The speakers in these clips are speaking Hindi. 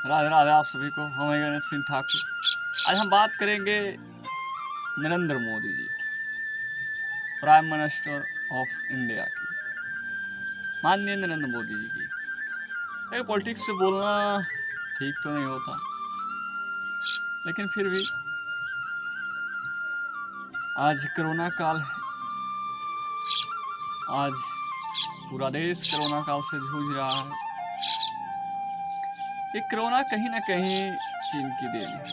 राधे राधे आप सभी को। हम हैं गणेश सिंह ठाकुर। आज हम बात करेंगे नरेंद्र मोदी जी की, प्राइम मिनिस्टर ऑफ इंडिया की, माननीय नरेंद्र मोदी जी की। एक पॉलिटिक्स से बोलना ठीक तो नहीं होता, लेकिन फिर भी आज कोरोना काल है। आज पूरा देश कोरोना काल से जूझ रहा है। ये कोरोना कहीं ना कहीं चीन की देन है।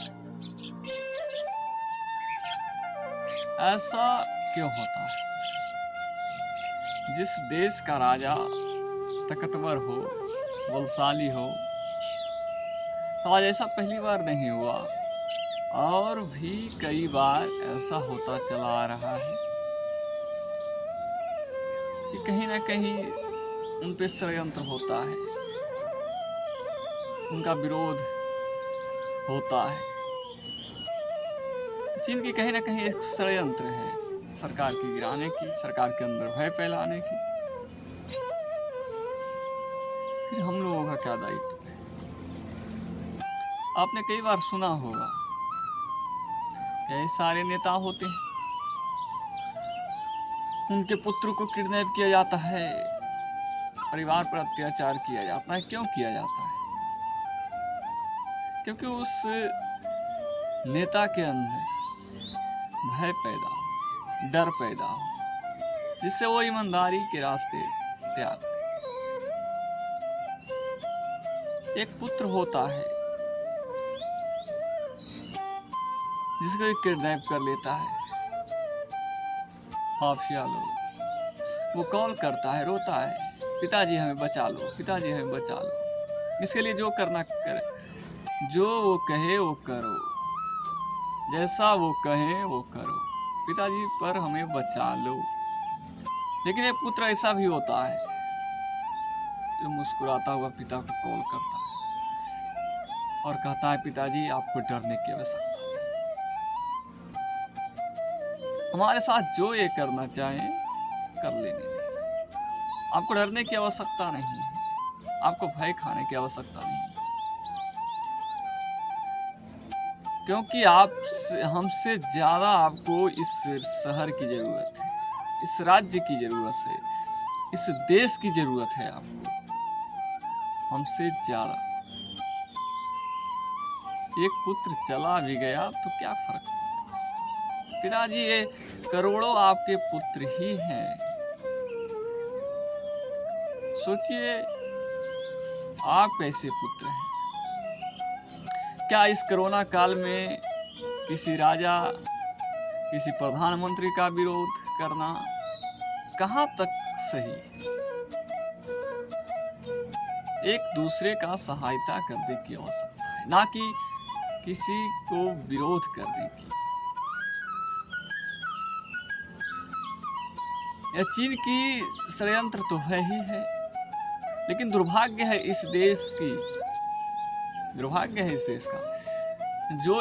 ऐसा क्यों होता है? जिस देश का राजा ताकतवर हो, बलशाली हो, तो आज ऐसा पहली बार नहीं हुआ, और भी कई बार ऐसा होता चला आ रहा है कि कहीं ना कहीं उन पे षड्यंत्र होता है, उनका विरोध होता है। चीन की कहीं ना कहीं एक षड्यंत्र है सरकार की गिराने की, सरकार के अंदर भय फैलाने की। फिर हम लोगों का क्या दायित्व है? आपने कई बार सुना होगा कि सारे नेता होते हैं, उनके पुत्र को किडनैप किया जाता है, परिवार पर अत्याचार किया जाता है। क्यों किया जाता है? क्योंकि उस नेता के अंदर भय पैदा हो, डर पैदा हो, जिससे वो ईमानदारी के रास्ते त्याग दे। एक पुत्र होता है जिसको किडनैप कर लेता है माफिया लोग। वो कॉल करता है, रोता है, पिताजी हमें बचा लो, पिताजी हमें बचा लो। इसके लिए जो करना करे, जो वो कहे वो करो, जैसा वो कहे वो करो, पिताजी पर हमें बचा लो। लेकिन एक पुत्र ऐसा भी होता है जो मुस्कुराता हुआ पिता को कॉल करता है और कहता है, पिताजी आपको डरने की आवश्यकता नहीं। हमारे साथ जो ये करना चाहे कर लेने दीजिए। आपको डरने की आवश्यकता नहीं है, आपको भय खाने की आवश्यकता नहीं है, क्योंकि आप हमसे ज्यादा आपको इस शहर की जरूरत है, इस राज्य की जरूरत है, इस देश की जरूरत है आपको हमसे ज्यादा। एक पुत्र चला भी गया तो क्या फर्क पड़ता? पिताजी ये करोड़ों आपके पुत्र ही हैं। सोचिए आप कैसे पुत्र हैं। क्या इस कोरोना काल में किसी राजा, किसी प्रधानमंत्री का विरोध करना कहां तक सही? एक दूसरे का सहायता करने की आवश्यकता है, ना कि किसी को विरोध करने की। यह चीन की षड्यंत्र तो है ही है, लेकिन दुर्भाग्य है इस देश की, दुर्भाग्य है इस देश का, जो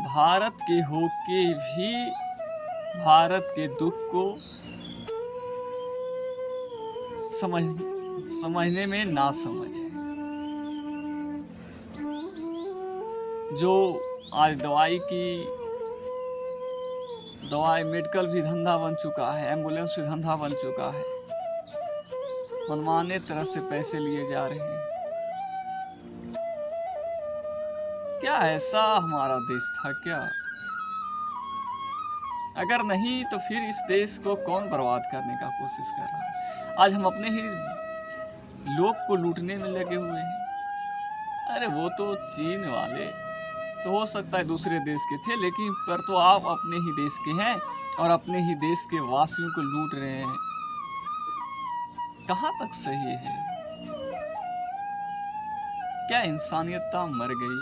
भारत के होके भी भारत के दुख को समझने में ना समझ है। जो आज दवाई मेडिकल भी धंधा बन चुका है, एम्बुलेंस भी धंधा बन चुका है, मनमाने तरह से पैसे लिए जा रहे हैं। क्या ऐसा हमारा देश था क्या? अगर नहीं तो फिर इस देश को कौन बर्बाद करने का कोशिश कर रहा है? आज हम अपने ही लोग को लूटने में लगे हुए हैं। अरे वो तो चीन वाले तो हो सकता है दूसरे देश के थे, लेकिन पर तो आप अपने ही देश के हैं और अपने ही देश के वासियों को लूट रहे हैं। कहां तक सही है? क्या इंसानियतता मर गई?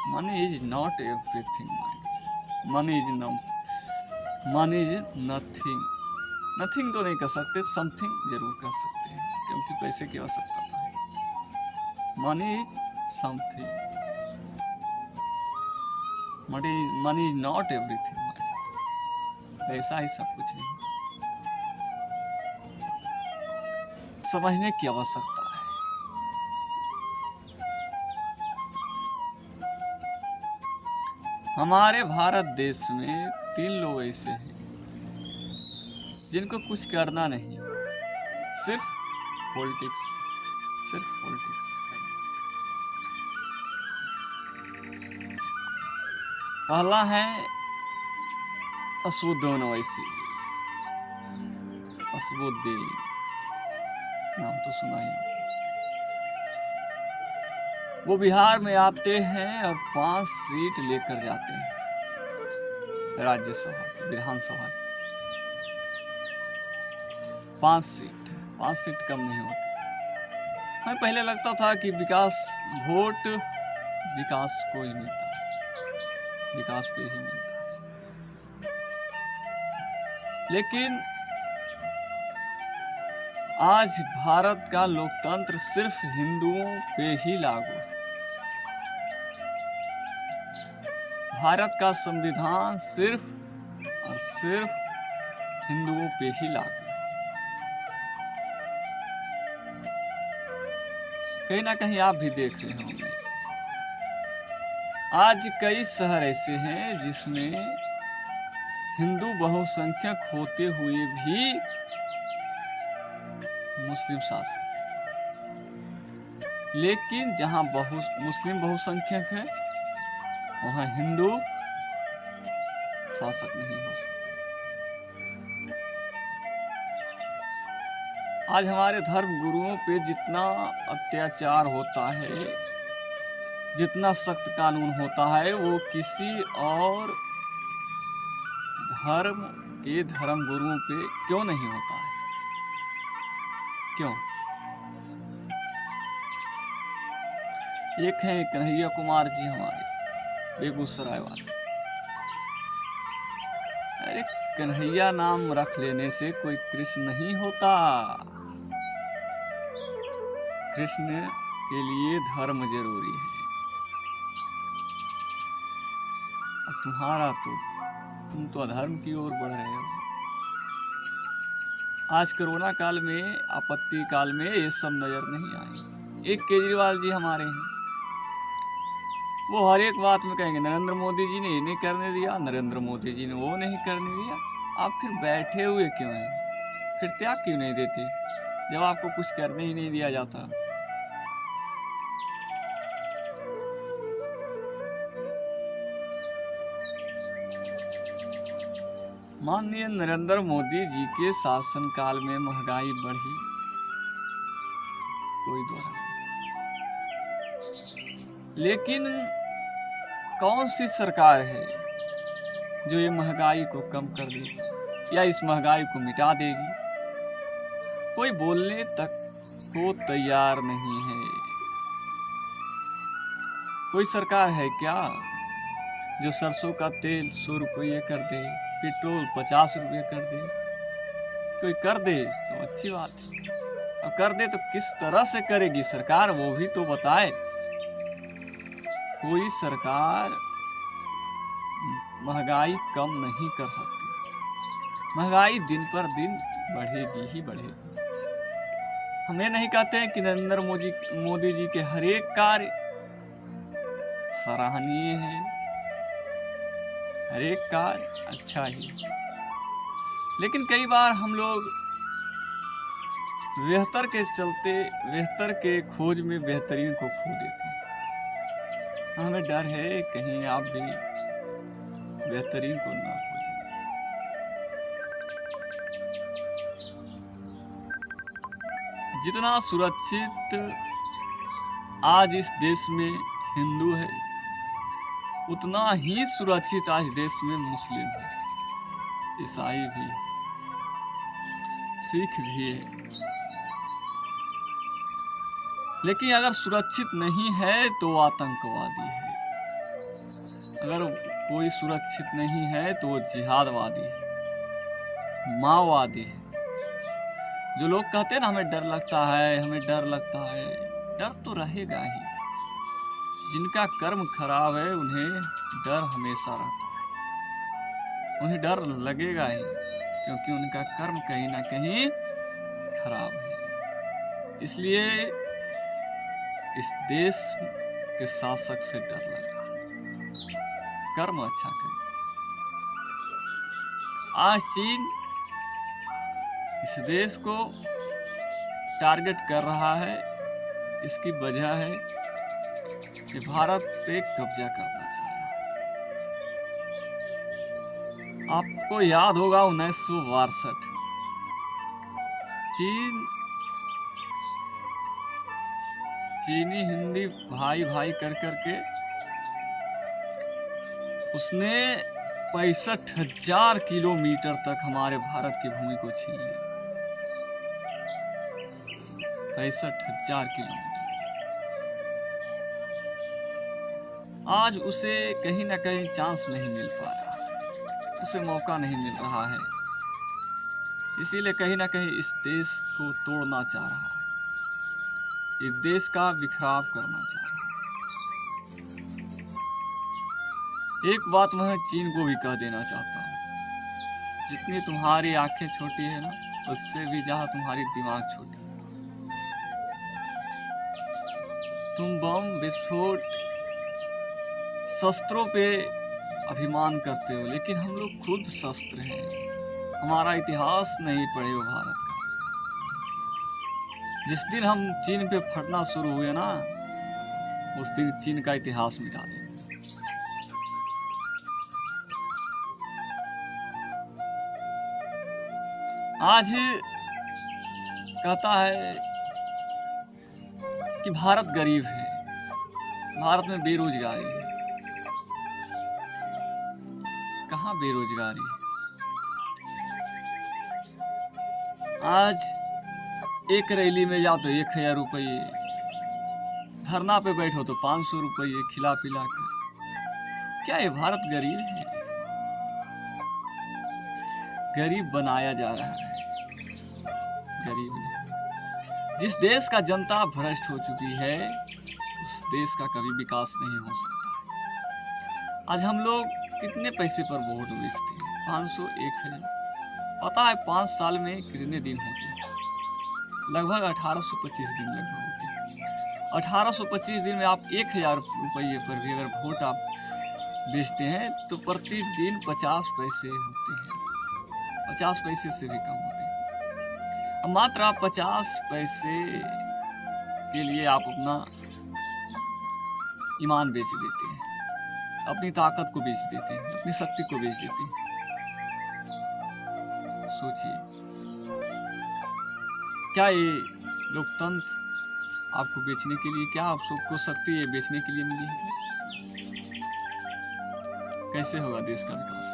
Money is not everything. Money is nothing. Nothing तो नहीं कर सकते, समथिंग जरूर कर सकते हैं, क्योंकि पैसे की आवश्यकता तो है। Money is something, money is not everything. पैसा ही सब कुछ नहीं। समझने की आवश्यकता है। हमारे भारत देश में 3 लोग ऐसे हैं जिनको कुछ करना नहीं, सिर्फ पॉलिटिक्स, सिर्फ पॉलिटिक्स करना। पहला है असुद्दीन ओवैसी, असदुद्दीन नाम तो सुना ही। वो बिहार में आते हैं और 5 सीट लेकर जाते हैं राज्यसभा की, विधानसभा की। 5 सीट कम नहीं होती। हमें पहले लगता था कि वोट विकास को ही मिलता है, विकास पे ही मिलता है। लेकिन आज भारत का लोकतंत्र सिर्फ हिंदुओं पे ही लागू है। भारत का संविधान सिर्फ और सिर्फ हिंदुओं पे ही लागू है। कहीं ना कहीं आप भी देख रहे होंगे, आज कई शहर ऐसे हैं जिसमें हिंदू बहुसंख्यक होते हुए भी मुस्लिम शासक, लेकिन जहां मुस्लिम बहुसंख्यक है वहां हिंदू शासक नहीं हो सकते। आज हमारे धर्म गुरुओं पे जितना अत्याचार होता है, जितना सख्त कानून होता है, वो किसी और धर्म के धर्म गुरुओं पे क्यों नहीं होता है? क्यों? एक है कन्हैया कुमार जी हमारे बेगूसराय वाले। अरे कन्हैया नाम रख लेने से कोई कृष्ण नहीं होता। कृष्ण के लिए धर्म जरूरी है। अब तुम तो अधर्म की ओर बढ़ रहे हो। आज कोरोना काल में, आपत्ति काल में ये सब नजर नहीं आए। एक केजरीवाल जी हमारे हैं, वो हर एक बात में कहेंगे नरेंद्र मोदी जी ने ये नहीं करने दिया, नरेंद्र मोदी जी ने वो नहीं करने दिया। आप फिर बैठे हुए क्यों हैं? फिर त्याग क्यों नहीं देते जब आपको कुछ करने ही नहीं दिया जाता? माननीय नरेंद्र मोदी जी के शासनकाल में महंगाई बढ़ी, कोई दो राय नहीं। लेकिन कौन सी सरकार है जो ये महंगाई को कम कर देगी या इस महंगाई को मिटा देगी? कोई बोलने तक को तैयार नहीं है। कोई सरकार है क्या जो सरसों का तेल 100 रुपये कर दे, पेट्रोल 50 रुपये कर दे? कोई कर दे तो अच्छी बात है, और कर दे तो किस तरह से करेगी सरकार, वो भी तो बताए। कोई सरकार महंगाई कम नहीं कर सकती। महंगाई दिन पर दिन बढ़ेगी ही बढ़ेगी। हम ये नहीं कहते हैं कि नरेंद्र मोदी जी के हर एक कार्य सराहनीय है, हर एक कार्य अच्छा ही, लेकिन कई बार हम लोग बेहतर के चलते, बेहतर के खोज में बेहतरीन को खो देते हैं। हमें डर है कहीं आप भी बेहतरीन को ना खो दें। जितना सुरक्षित आज इस देश में हिंदू है, उतना ही सुरक्षित आज देश में मुस्लिम है, ईसाई भी है, सिख भी है। लेकिन अगर सुरक्षित नहीं है तो आतंकवादी है, अगर कोई सुरक्षित नहीं है तो वो जिहादवादी है, माओवादी है। जो लोग कहते हैं ना हमें डर लगता है, हमें डर लगता है, डर तो रहेगा ही। जिनका कर्म खराब है उन्हें डर हमेशा रहता है, उन्हें डर लगेगा ही, क्योंकि उनका कर्म कहीं ना कहीं खराब है। इसलिए इस देश के शासक से डर लगा। कर्म अच्छा करें। आज चीन इस देश को टारगेट कर रहा है, इसकी वजह है कि भारत पे कब्जा करना चाह रहा है। आपको याद होगा 1962 चीनी हिंदी भाई भाई कर करके उसने 65,000 किलोमीटर तक हमारे भारत की भूमि को छीन लिया। 65,000 किलोमीटर। आज उसे कहीं ना कहीं चांस नहीं मिल पा रहा, उसे मौका नहीं मिल रहा है, इसीलिए कहीं ना कहीं इस देश को तोड़ना चाह रहा है, इस देश का बिखराव करना चाह रहा है। एक बात मैं चीन को भी कह देना चाहता हूँ, जितनी तुम्हारी आंखें छोटी है ना, उससे भी ज्यादा तुम्हारी दिमाग छोटी है। तुम बम विस्फोट शस्त्रों पे अभिमान करते हो, लेकिन हम लोग खुद शस्त्र हैं। हमारा इतिहास नहीं पढ़े हो भारत का। जिस दिन हम चीन पे फटना शुरू हुए ना, उस दिन चीन का इतिहास मिटा देंगे। आज कहता है कि भारत गरीब है, भारत में बेरोजगारी है। कहाँ बेरोजगारी है? आज एक रैली में जाओ तो 1,000 रुपये, धरना पे बैठो तो 500 रुपये खिला पिला कर। क्या ये भारत गरीब है? गरीब बनाया जा रहा है, गरीब नहीं। जिस देश का जनता भ्रष्ट हो चुकी है, उस देश का कभी विकास नहीं हो सकता। आज हम लोग कितने पैसे पर वोट बेचते हैं? 500, 1,000। पता है 5 साल में कितने दिन होते हैं? लगभग 1825 दिन लगभग होते हैं। 1825 दिन में आप 1,000 रुपये पर भी अगर वोट आप बेचते हैं तो प्रतिदिन 50 पैसे होते हैं, 50 पैसे से भी कम होते हैं। अब मात्र आप 50 पैसे के लिए आप अपना ईमान बेच देते हैं, अपनी ताकत को बेच देते हैं, अपनी शक्ति को बेच देते हैं। सोचिए, क्या ये लोकतंत्र आपको बेचने के लिए, क्या आपको शक्ति ये बेचने के लिए मिली है? कैसे होगा देश का विकास?